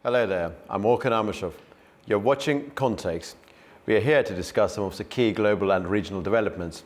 Hello there, I'm Orkhan Amashov. You're watching Context. We are here to discuss some of the key global and regional developments.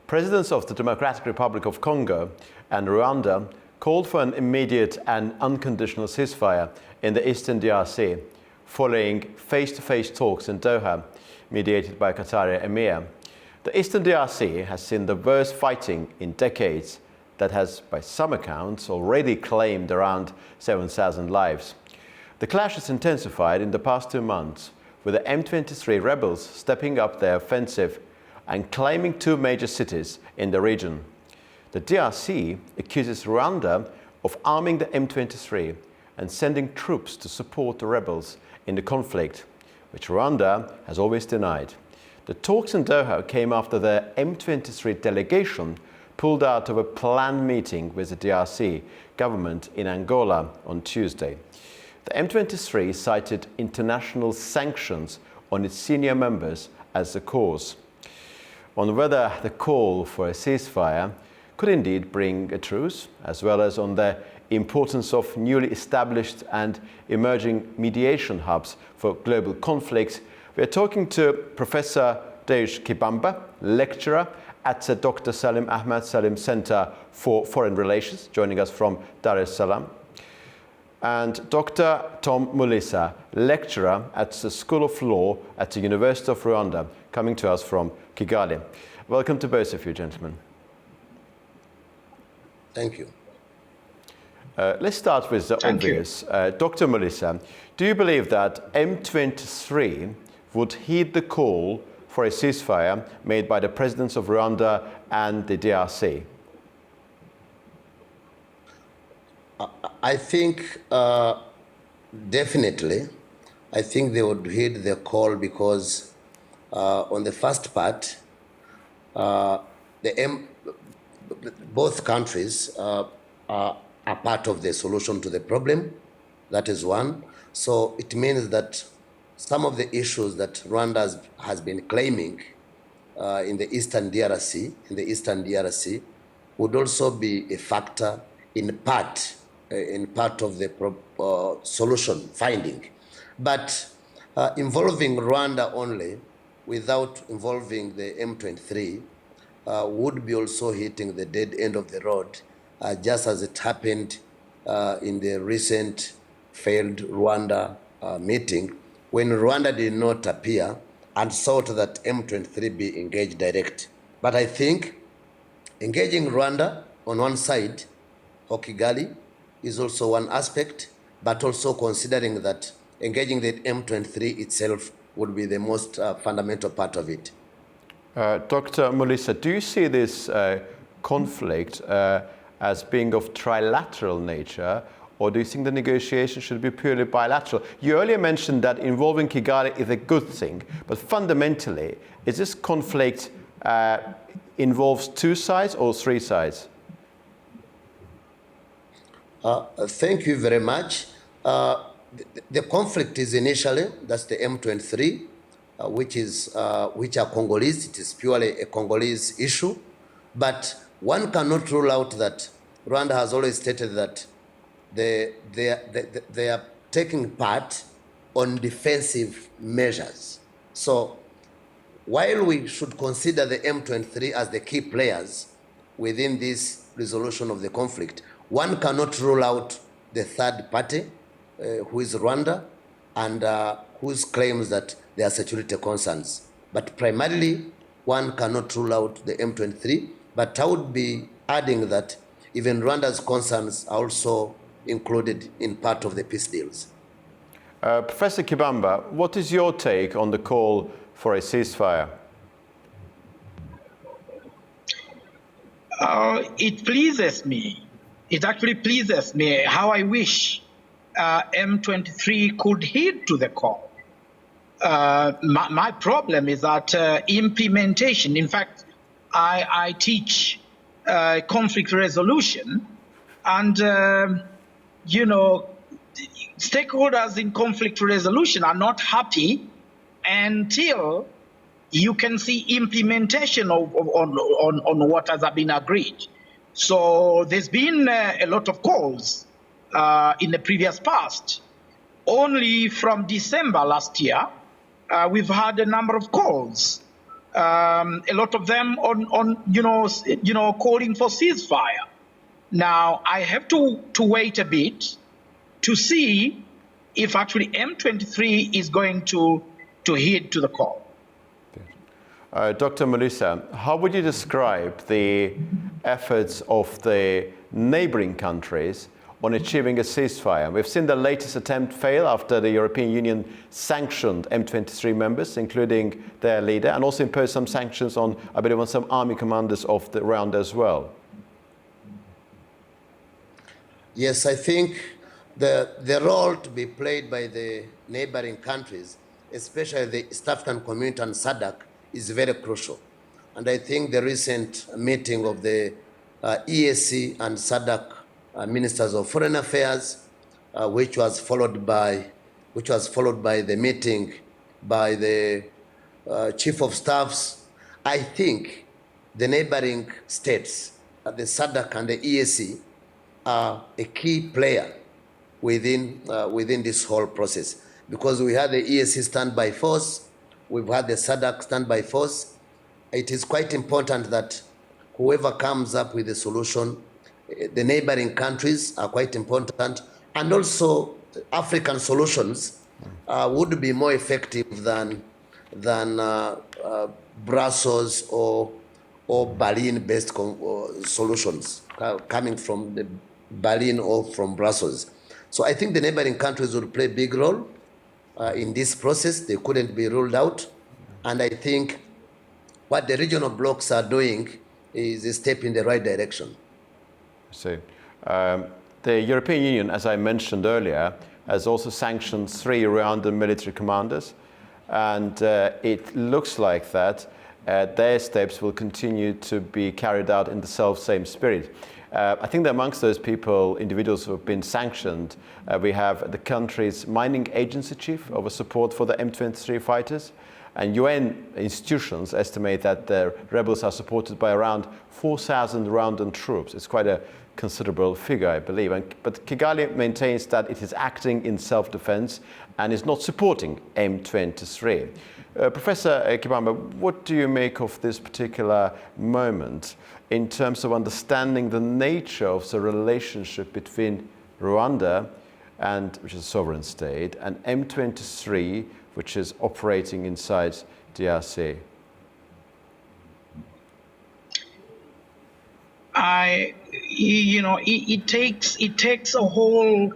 Presidents of the Democratic Republic of Congo and Rwanda called for an immediate and unconditional ceasefire in the eastern DRC, following face-to-face talks in Doha, mediated by Qatari Emir. The eastern DRC has seen the worst fighting in decades that has, by some accounts, already claimed around 7,000 lives. The clash has intensified in the past 2 months, with the M23 rebels stepping up their offensive and claiming 2 major cities in the region. The DRC accuses Rwanda of arming the M23 and sending troops to support the rebels in the conflict, which Rwanda has always denied. The talks in Doha came after the M23 delegation pulled out of a planned meeting with the DRC government in Angola on Tuesday. The M23 cited international sanctions on its senior members as the cause. On whether the call for a ceasefire could indeed bring a truce, as well as on the importance of newly established and emerging mediation hubs for global conflicts, we are talking to Professor Deush Kibamba, lecturer at the Dr. Salim Ahmed Salim Center for Foreign Relations, joining us from Dar es Salaam, and Dr. Tom Mulisa, lecturer at the School of Law at the University of Rwanda, coming to us from Kigali. Welcome to both of you, gentlemen. Thank you. Let's start with the obvious. Dr. Mulisa, do you believe that M23 would heed the call for a ceasefire made by the presidents of Rwanda and the DRC? I think definitely, I think they would heed the call because on the first part, both countries are part of the solution to the problem. That is one. So it means that some of the issues that Rwanda has been claiming in the Eastern DRC, would also be a factor in part of the solution finding. But involving Rwanda only without involving the M23 would be also hitting the dead end of the road, just as it happened in the recent failed Rwanda meeting, when Rwanda did not appear and sought that M23 be engaged direct. But I think engaging Rwanda on one side, or Kigali, is also one aspect, but also considering that engaging the M23 itself would be the most fundamental part of it. Dr. Mulisa, do you see this conflict as being of trilateral nature, or do you think the negotiation should be purely bilateral? You earlier mentioned that involving Kigali is a good thing, but fundamentally, is this conflict involves 2 sides or 3 sides? Thank you very much. The conflict is initially, that's the M23, which are Congolese. It is purely a Congolese issue. But one cannot rule out that Rwanda has always stated that they are taking part on defensive measures. So while we should consider the M23 as the key players within this resolution of the conflict, one cannot rule out the third party, who is Rwanda, and whose claims that there are security concerns. But primarily, one cannot rule out the M23, but I would be adding that even Rwanda's concerns are also included in part of the peace deals. Professor Kibamba, what is your take on the call for a ceasefire? It pleases me. It actually pleases me how I wish M23 could heed to the call. My problem is that implementation, in fact, I teach conflict resolution, and stakeholders in conflict resolution are not happy until you can see implementation on what has been agreed. So there's been a lot of calls in the previous past only from December last year, we've had a number of calls, a lot of them on calling for ceasefire. Now, I have to wait a bit to see if actually M23 is going to heed to the call. Dr. Mulisa, how would you describe the efforts of the neighboring countries on achieving a ceasefire? We've seen the latest attempt fail after the European Union sanctioned M23 members, including their leader, and also imposed some sanctions on, I believe, on some army commanders of the Rwanda as well. Yes, I think the role to be played by the neighboring countries, especially the East African Community and SADC, is very crucial. And I think the recent meeting of the EAC and SADC ministers of foreign affairs, which was followed by the meeting by the chief of staffs. I think the neighboring states, the SADC and the EAC, are a key player within this whole process, because we had the EAC standby force, we've had the SADC standby force. It is quite important that whoever comes up with a solution, the neighboring countries are quite important, and also African solutions would be more effective than Brussels or Berlin-based solutions coming from the Berlin or from Brussels. So I think the neighboring countries will play a big role in this process. They couldn't be ruled out. And I think what the regional blocs are doing is a step in the right direction. So, the European Union, as I mentioned earlier, has also sanctioned 3 Rwandan military commanders. And it looks like that their steps will continue to be carried out in the self-same spirit. I think that amongst those people, individuals who have been sanctioned, we have the country's mining agency chief over support for the M23 fighters, and UN institutions estimate that the rebels are supported by around 4,000 Rwandan troops. It's quite a considerable figure, I believe. But Kigali maintains that it is acting in self-defense and is not supporting M23. Professor Kibamba, what do you make of this particular moment in terms of understanding the nature of the relationship between Rwanda, which is a sovereign state, and M23, which is operating inside DRC? It takes a whole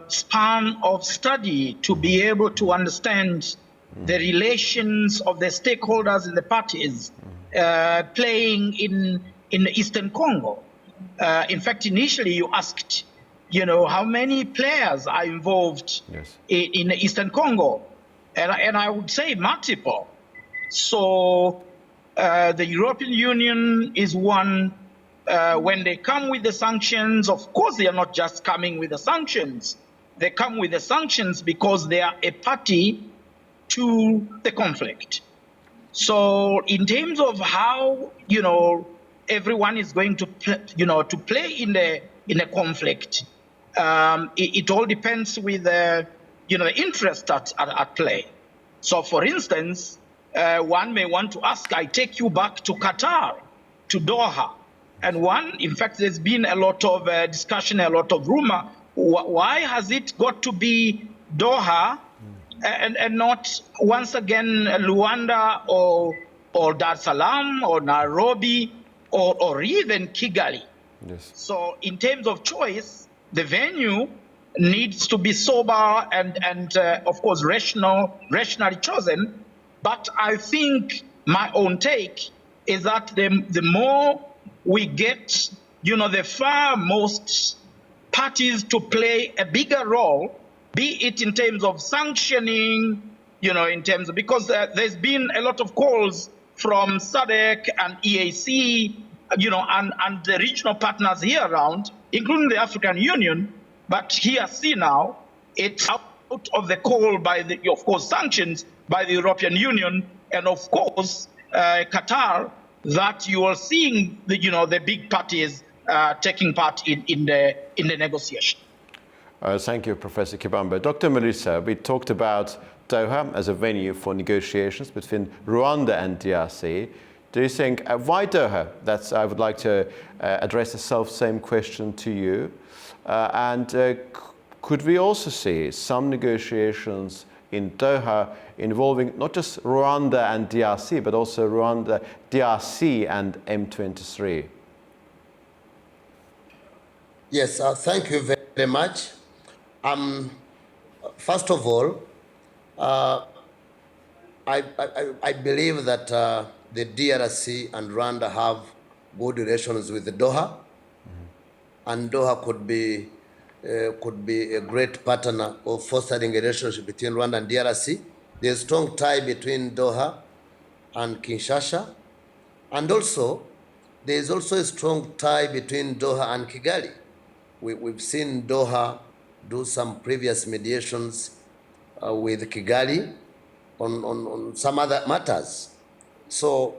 span of study to be able to understand the relations of the stakeholders in the parties playing in the Eastern Congo. In fact, initially you asked, how many players are involved in the Eastern Congo, and I would say multiple. So the European Union is one. When they come with the sanctions, of course, they are not just coming with the sanctions. They come with the sanctions because they are a party to the conflict. So in terms of how, everyone is going to, to play in the conflict, it all depends with the interest at play. So for instance, one may want to ask, I take you back to Qatar, to Doha. And in fact, there's been a lot of discussion, a lot of rumor. Why has it got to be Doha and not once again Luanda or Dar es Salaam or Nairobi or even Kigali? Yes. So in terms of choice, the venue needs to be sober and of course rationally chosen. But I think my own take is that the more we get, the far most parties to play a bigger role, be it in terms of sanctioning, because there's been a lot of calls from SADC and EAC, and the regional partners here around, including the African Union. But here, see now, it's out of the call by of course, sanctions by the European Union and, of course, Qatar, that you are seeing the big parties taking part in the negotiation. Thank you, Professor Kibamba. Dr. Melissa, we talked about Doha as a venue for negotiations between Rwanda and DRC. Do you think, why Doha? I would like to address the same question to you. Could we also see some negotiations in Doha involving not just Rwanda and DRC, but also Rwanda, DRC and M23? Yes, thank you very much. First of all, I believe that the DRC and Rwanda have good relations with Doha, and Doha could be a great partner of fostering a relationship between Rwanda and DRC. There's a strong tie between Doha and Kinshasa, and also there's also a strong tie between Doha and Kigali. We've seen Doha do some previous mediations with Kigali on some other matters. So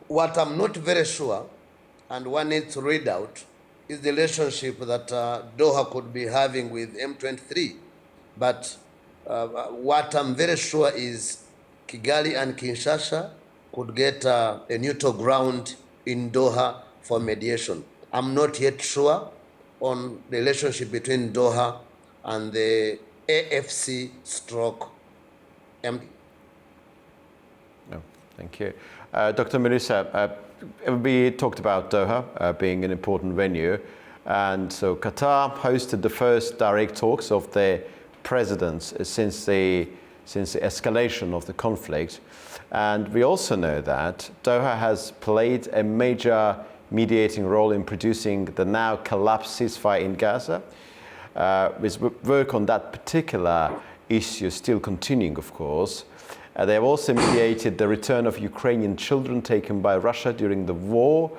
what I'm not very sure, and one needs to read out, is the relationship that Doha could be having with M23. But what I'm very sure is Kigali and Kinshasa could get a neutral ground in Doha for mediation. I'm not yet sure on the relationship between Doha and the AFC stroke M. No, thank you. Dr. Melissa, we talked about Doha being an important venue, and so Qatar hosted the first direct talks of the presidents since the escalation of the conflict, and we also know that Doha has played a major mediating role in producing the now collapsed ceasefire in Gaza, with work on that particular issue still continuing, of course. They have also mediated the return of Ukrainian children taken by Russia during the war.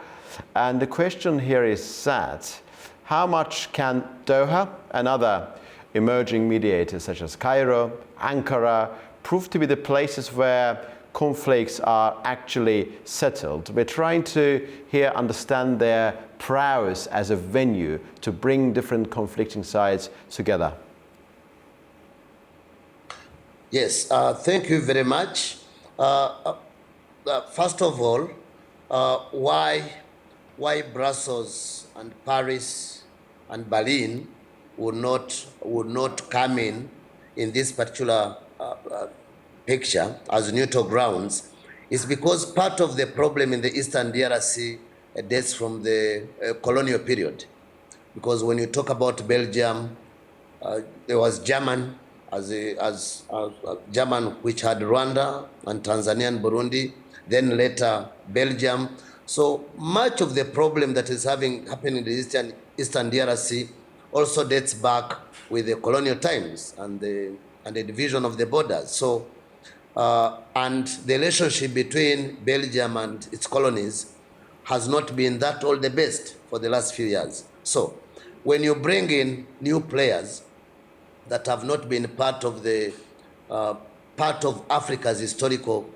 And the question here is that, how much can Doha and other emerging mediators such as Cairo, Ankara, prove to be the places where conflicts are actually settled? We're trying to here understand their prowess as a venue to bring different conflicting sides together. Yes, thank you very much. First of all, why Brussels and Paris and Berlin would not come in this particular picture as neutral grounds is because part of the problem in the Eastern DRC dates from the colonial period. Because when you talk about Belgium, there was German as German, which had Rwanda and Tanzania and Burundi, then later Belgium. So much of the problem that is happening in the Eastern DRC also dates back with the colonial times and the division of the borders. So and the relationship between Belgium and its colonies has not been that all the best for the last few years. So when you bring in new players that have not been part of Africa's historical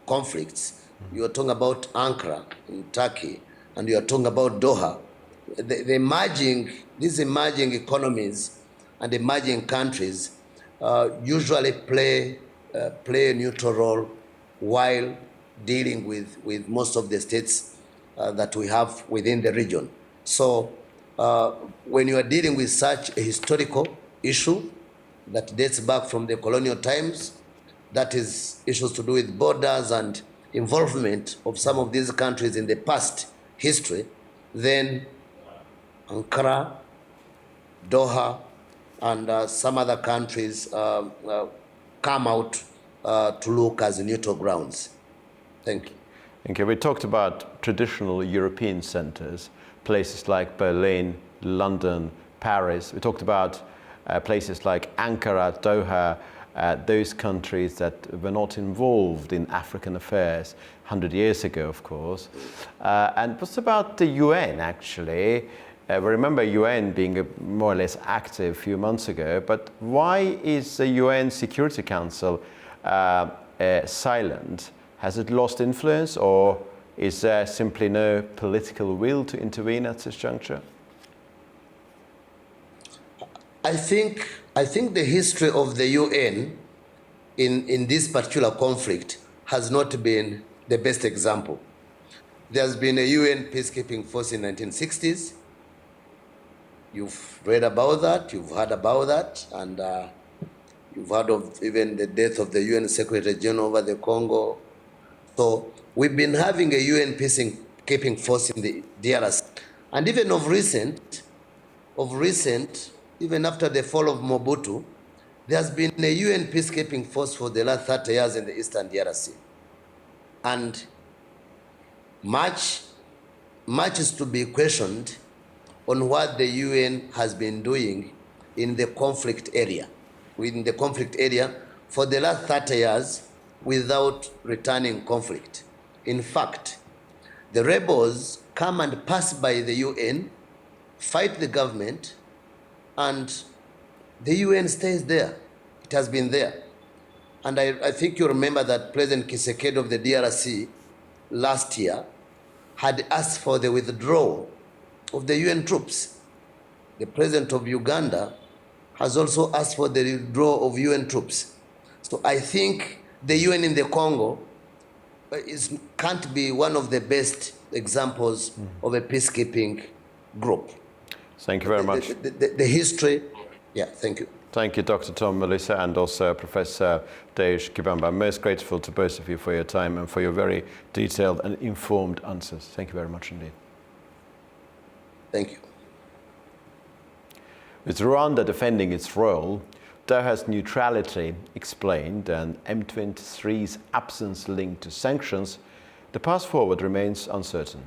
conflicts, you are talking about Ankara in Turkey, and you are talking about Doha. These emerging economies and emerging countries usually play a neutral role while dealing with most of the states that we have within the region. So when you are dealing with such a historical issue that dates back from the colonial times, that is issues to do with borders and involvement of some of these countries in the past history, then Ankara, Doha, and some other countries come out to look as neutral grounds. Thank you. Thank you. We talked about traditional European centers, places like Berlin, London, Paris. We talked about places like Ankara, Doha, those countries that were not involved in African affairs 100 years ago, of course. And what's about the UN, actually? We remember UN being more or less active a few months ago, but why is the UN Security Council silent? Has it lost influence, or is there simply no political will to intervene at this juncture? I think the history of the UN in this particular conflict has not been the best example. There's been a UN peacekeeping force in 1960s. You've read about that, you've heard about that, and you've heard of even the death of the UN Secretary General over the Congo. So we've been having a UN peacekeeping force in the DRC. And even of recent, even after the fall of Mobutu, there's been a UN peacekeeping force for the last 30 years in the Eastern DRC. And much is to be questioned on what the UN has been doing in the conflict area, for the last 30 years without returning conflict. In fact, the rebels come and pass by the UN, fight the government, and the UN stays there. It has been there. And I think you remember that President Tshisekedi of the DRC last year had asked for the withdrawal of the UN troops. The President of Uganda has also asked for the withdrawal of UN troops. So I think the UN in the Congo can't be one of the best examples of a peacekeeping group. Thank you very much. The history, yeah, thank you. Thank you, Dr. Tom Melissa, and also Professor Deish Kibamba. I'm most grateful to both of you for your time and for your very detailed and informed answers. Thank you very much indeed. Thank you. With Rwanda defending its role, Doha's neutrality explained, and M23's absence linked to sanctions, the path forward remains uncertain.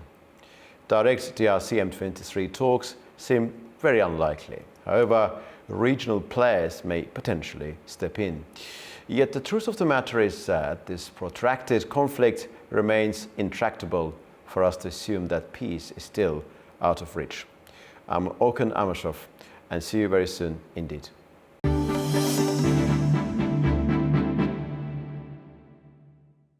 Direct DRC M23 talks seem very unlikely. However, regional players may potentially step in. Yet the truth of the matter is that this protracted conflict remains intractable for us to assume that peace is still out of reach. I'm Orkhan Amashov, and see you very soon indeed.